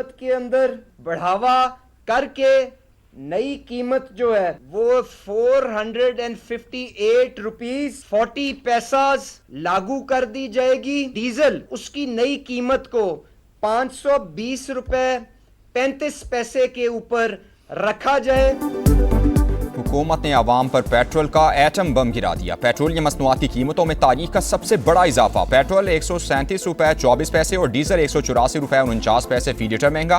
कीमत के अंदर बढ़ावा करके नई कीमत जो है वो 458 रुपीज 40 पैसा लागू कर दी जाएगी। डीजल उसकी नई कीमत को 520 रुपए 35 पैसे के ऊपर रखा जाए। हुकूमत ने आवाम पर पेट्रोल का एटम बम गिरा दिया। पेट्रोलियम मसनूआत की कीमतों में तारीख का सबसे बड़ा इजाफा। पेट्रोल 137 रुपए 24 पैसे और डीजल 184 रुपए 49 पैसे फी लीटर महंगा।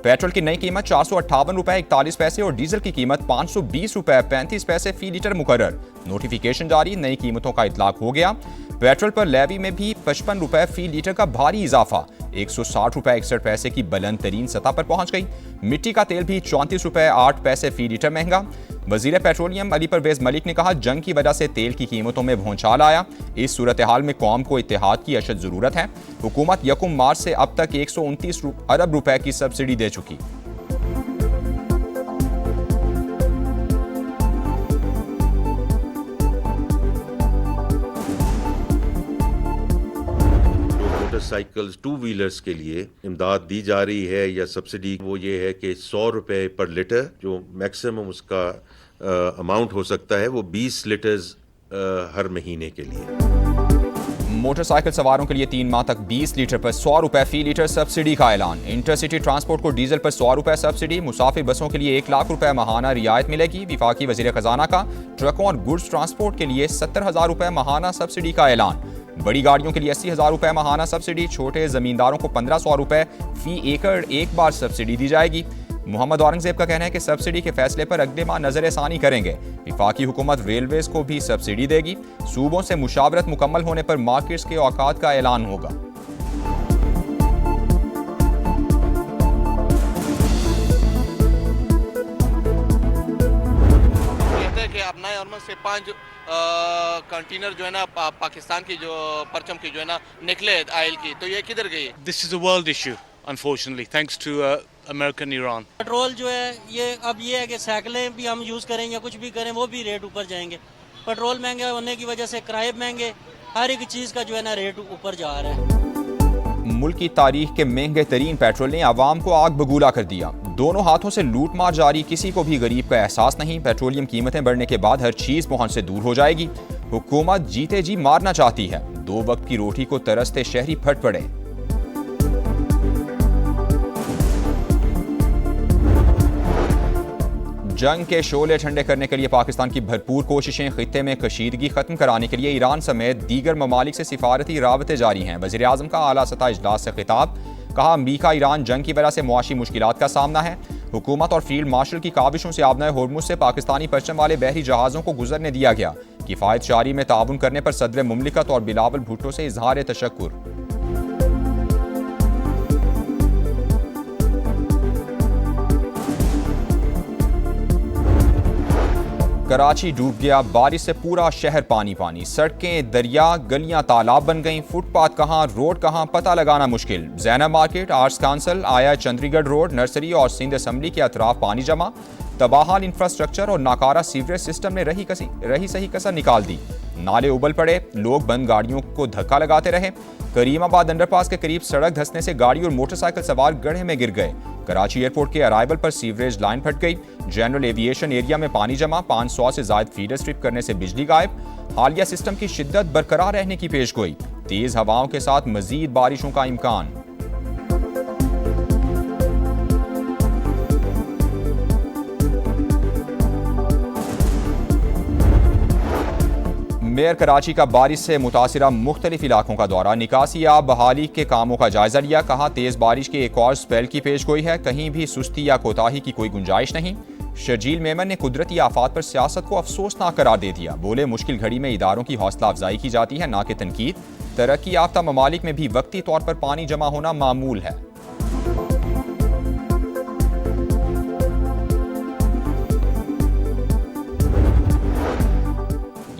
पेट्रोल की नई कीमत 458 रुपए 41 पैसे और डीजल की कीमत 520 रुपए 35 पैसे फी लीटर मुकर्रर। नोटिफिकेशन जारी, नई कीमतों का इतलाक हो गया। पेट्रोल पर लेवी में भी 55 रुपए फी लीटर का भारी इजाफा, 160 रुपए 61 पैसे की बुलंद तरीन सतह पर पहुंच गई। मिट्टी का तेल भी 34 रुपए 8 पैसे फी लीटर महंगा। वजीर पेट्रोलियम अली परवेज मलिक ने कहा, जंग की वजह से तेल की कीमतों में भौचाल आया। इस सूरत हाल में कौम को इत्तेहाद की अशद जरूरत है। हुकूमत 1 मार्च से अब तक 129 अरब रुपए की सब्सिडी दे चुकी। मोटरसाइकिल्स 2 व्हीलर्स के लिए इमदाद दी जा रही है या सब्सिडी, वो ये है कि 100 रुपए पर लीटर जो मैक्सिमम उसका अमाउंट हो सकता है वो 20 लीटर्स हर महीने के लिए। मोटरसाइकिल सवारों के लिए 3 माह तक 20 लीटर पर 100 रुपए फी लीटर सब्सिडी का ऐलान। इंटरसिटी ट्रांसपोर्ट को डीजल पर 100 रुपए सब्सिडी। मुसाफिर बसों के लिए 1 लाख रुपए माहाना रियायत मिलेगी। विफाकी वजीर खजाना का ट्रकों और गुड्स ट्रांसपोर्ट के लिए 70,000 रुपए माहाना सब्सिडी का ऐलान। बड़ी गाड़ियों के लिए 80,000 रुपए माहाना सब्सिडी। छोटे जमींदारों को 1500 रुपए फी एकड़ एक बार सब्सिडी दी जाएगी। मोहम्मद औरंगजेब का कहना है कि सब्सिडी के फैसले पर अगले माह नजरसानी करेंगे। विफाकी हुकूमत रेलवेज को भी सब्सिडी देगी। सूबों से मुशावरत मुकम्मल होने पर मार्केट्स के औकात का ऐलान होगा। अपना से 5 कंटेनर जो है ना पाकिस्तान की जो परचम की जो है ना निकले आयल की, तो ये किधर गई? This is a world issue unfortunately thanks to American Iran. Petrol जो है ये अब ये है कि साइकिलें भी हम यूज़ करें या कुछ भी करें वो भी रेट ऊपर जाएंगे। पेट्रोल महंगा होने की वजह से किराए महंगे, हर एक चीज़ का जो है ना रेट ऊपर जा रहा है। मुल्क की तारीख के महंगे तरीन पेट्रोल ने आवाम को आग बगूला कर दिया। दोनों हाथों से लूट मार जारी, किसी को भी गरीब का एहसास नहीं। पेट्रोलियम कीमतें बढ़ने के बाद हर चीज पहुंच से दूर हो जाएगी। हुकूमत जीते जी मारना चाहती है। 2 वक्त की रोटी को तरसते शहरी फट पड़े। जंग के शोले ठंडे करने के लिए पाकिस्तान की भरपूर कोशिशें। खित्ते में कशीदगी खत्म कराने के लिए ईरान समेत दीगर ममालिक से सिफारती राबते जारी हैं। वज़ीर आज़म का आला सतह इजलास से खिताब, कहा अमरीका ईरान जंग की वजह से मुआशी मुश्किलात का सामना है। हुकूमत और फील्ड मार्शल की काविशों से आबनाए होर्मुज से पाकिस्तानी परचम वाले बहरी जहाज़ों को गुजरने दिया गया। किफ़ायत शारी में ताउन करने पर सदर मुमलिकत और बिलावल भुट्टो से इजहार तशक्कुर। कराची डूब गया, बारिश से पूरा शहर पानी पानी। सड़कें दरिया, गलियां तालाब बन गईं। फुटपाथ कहां, रोड कहां, पता लगाना मुश्किल। जैनब मार्केट, आर्ट्स काउंसिल, आया चंद्रीगढ़ रोड, नर्सरी और सिंध असम्बली के अतराफ पानी जमा। तबाहाल इंफ्रास्ट्रक्चर और नाकारा सीवरेज सिस्टम ने रही सही कसर निकाल दी। नाले उबल पड़े, लोग बंद गाड़ियों को धक्का लगाते रहे। करीमाबाद अंडरपास के करीब सड़क धंसने से गाड़ी और मोटरसाइकिल सवार गड्ढे में गिर गए। कराची एयरपोर्ट के अराइवल पर सीवरेज लाइन फट गई। जनरल एविएशन एरिया में पानी जमा। 500 से ज्यादा फीडर स्ट्रिप करने से बिजली गायब। हालिया सिस्टम की शिद्दत बरकरार रहने की पेशगोई। तेज हवाओं के साथ मजीद बारिशों का इम्कान। मेयर कराची का बारिश से मुतासिरा मुख्तलिफ इलाकों का दौरा। निकासी या बहाली के कामों का जायजा लिया। कहा तेज बारिश के एक और स्पेल की पेशगोई है, कहीं भी सुस्ती या कोताही की कोई गुंजाइश नहीं। शर्जील मेमन ने कुदरती आफात पर सियासत को अफसोसनाक करार दे दिया। बोले मुश्किल घड़ी में इदारों की हौसला अफजाई की जाती है, ना कि तनकीद। तरक्की याफ्ता ममालिक में भी वक्ती तौर पर पानी जमा होना मामूल है।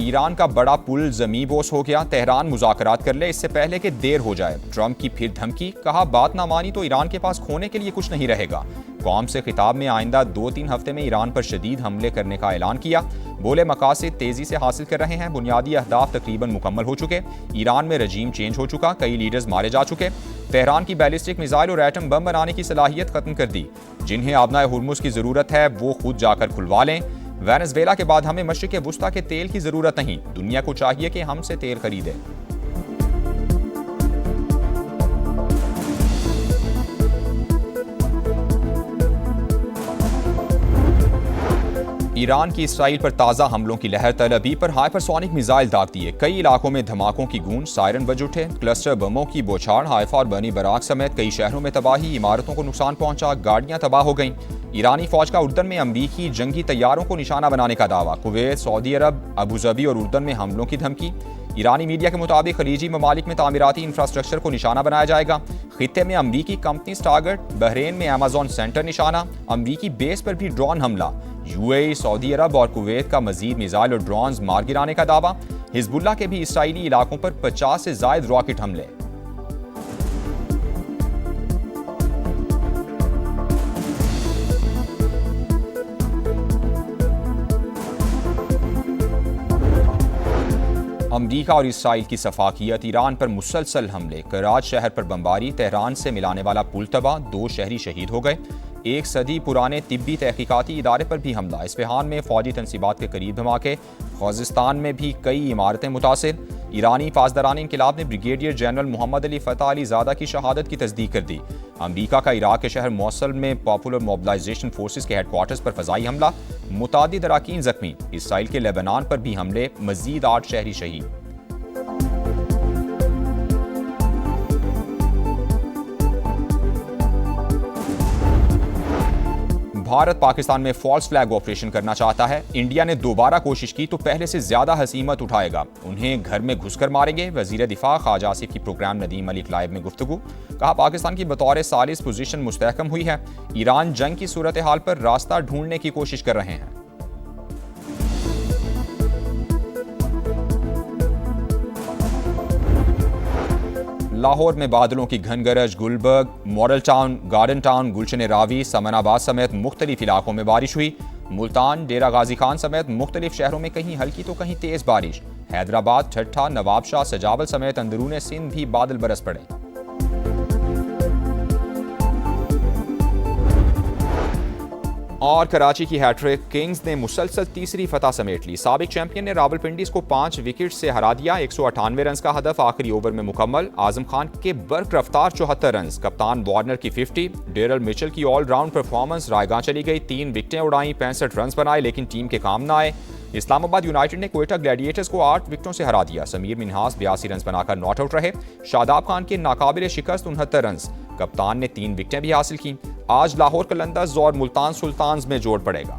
ईरान का बड़ा पुल ज़मीं बोस हो गया। तेहरान मुज़ाकरात कर ले इससे पहले कि देर हो जाए। ट्रंप की फिर धमकी, कहा बात ना मानी तो ईरान के पास खोने के लिए कुछ नहीं रहेगा। कौम से खिताब में आइंदा 2-3 हफ्ते में ईरान पर शदीद हमले करने का ऐलान किया। बोले मकासद तेजी से हासिल कर रहे हैं, बुनियादी अहदाफ तकरीबन मुकम्मल हो चुके, ईरान में रजीम चेंज हो चुका, कई लीडर्स मारे जा चुके, तेहरान की बैलिस्टिक मिसाइल और एटम बम बनाने की सलाहियत खत्म कर दी। जिन्हें आबनाए हुर्मुज की जरूरत है वो खुद जाकर खुलवा लें। वेनेजुएला के बाद हमें मशरिक वुस्ता के तेल की जरूरत नहीं, दुनिया को चाहिए कि हमसे तेल खरीदे। ईरान की इसराइल पर ताज़ा हमलों की लहर, तल अवीव पर हाइपरसोनिक मिसाइल दाग दिए, कई इलाकों में धमाकों की गूंज, सायरन बज उठे, क्लस्टर बमों की बौछार, हाइफा और बनी बराक समेत कई शहरों में तबाही, इमारतों को नुकसान पहुंचा, गाड़ियां तबाह हो गईं। ईरानी फौज का उर्दन में अमरीकी जंगी तैयारों को निशाना बनाने का दावा, कुवैत, सऊदी अरब, अबूजबी और उर्दन में हमलों की धमकी। ईरानी मीडिया के मुताबिक खलीजी ममालिक में तामीराती इंफ्रास्ट्रक्चर को निशाना बनाया जाएगा। खित्ते में अमरीकी कंपनीज टारगेट, बहरेन में अमेजॉन सेंटर निशाना, अमरीकी बेस पर भी ड्रोन हमला, यूएई, सऊदी अरब और कुवैत का मजीद मिसाइल और ड्रोन्स मार गिराने का दावा। हिजबुल्लाह के भी इसराइली इलाकों पर 50 से ज्यादा रॉकेट हमले। अमरीका और इसराइल की सफाकियत, ईरान पर मुसलसल हमले, कराच शहर पर बमबारी, तेहरान से मिलाने वाला पुल तबाह, 2 शहरी शहीद हो गए, 1 सदी पुराने तिब्बी तहकीकाती इदारे पर भी हमला, इस्फहान में फौजी तनसीबात के करीब धमाके, ख़ुज़िस्तान में भी कई इमारतें मुतासिर। ईरानी पासदारान इनकलाब ने ब्रिगेडियर जनरल मोहम्मद अली फ़तह अली ज़ादा की शहादत की तस्दीक कर दी। अमरीका का इराक के शहर मौसल में पॉपुलर मोबिलाइजेशन फोर्सेस के हेडक्वार्टर्स पर फ़ज़ाई हमला, मुतादिद अराकीन ज़ख्मी। इसराइल के लेबनान पर भी हमले, मज़ीद 8 शहरी शहीद। भारत पाकिस्तान में फॉल्स फ्लैग ऑपरेशन करना चाहता है। इंडिया ने दोबारा कोशिश की तो पहले से ज्यादा हसीमत उठाएगा, उन्हें घर में घुसकर मारेंगे। वजीर दिफा ख्वाजा आसिफ की प्रोग्राम नदीम मलिक लाइव में गुफ्तगू, कहा पाकिस्तान की बतौर सालिस पोजीशन मुस्तहकम हुई है। ईरान जंग की सूरत हाल पर रास्ता ढूंढने की कोशिश कर रहे हैं। लाहौर में बादलों की घन गरज, Gulberg, model town, garden town, Gulshan Ravi, Samanabad समेत मुख्तलिफ इलाकों में बारिश हुई। मुल्तान, डेरा गाजी खान समेत मुख्तलिफ शहरों में कहीं हल्की तो कहीं तेज बारिश। हैदराबाद, ठट्ठा, नवाबशाह, सजावल समेत अंदरूने सिंध भी बादल बरस पड़े। और कराची की हैट्रिक, किंग्स ने मुसलसल तीसरी फतह समेट ली। साबिक चैंपियन ने रावलपिंडी को 5 विकेट से हरा दिया। 198 रन का हदफ आखिरी ओवर में मुकम्मल। आजम खान के बर्क रफ्तार 74 रन, कप्तान वार्नर की 50, डेरल मिचेल की ऑलराउंड परफॉर्मेंस रायगां चली गई। 3 विकेटें उड़ाई, 65 रन बनाए, लेकिन टीम के काम न आए। इस्लामाबाद यूनाइटेड ने क्वेटा ग्लैडिएटर्स को 8 विकेटों से हरा दिया। समीर मिन्हास 82 रन बनाकर नॉट आउट रहे। शादाब खान के नाकाबिल शिकस्त 69 रन, कप्तान ने 3 विकेटें भी हासिल की। आज लाहौर कलंदर्स और मुल्तान सुल्तान्स में जोड़ पड़ेगा।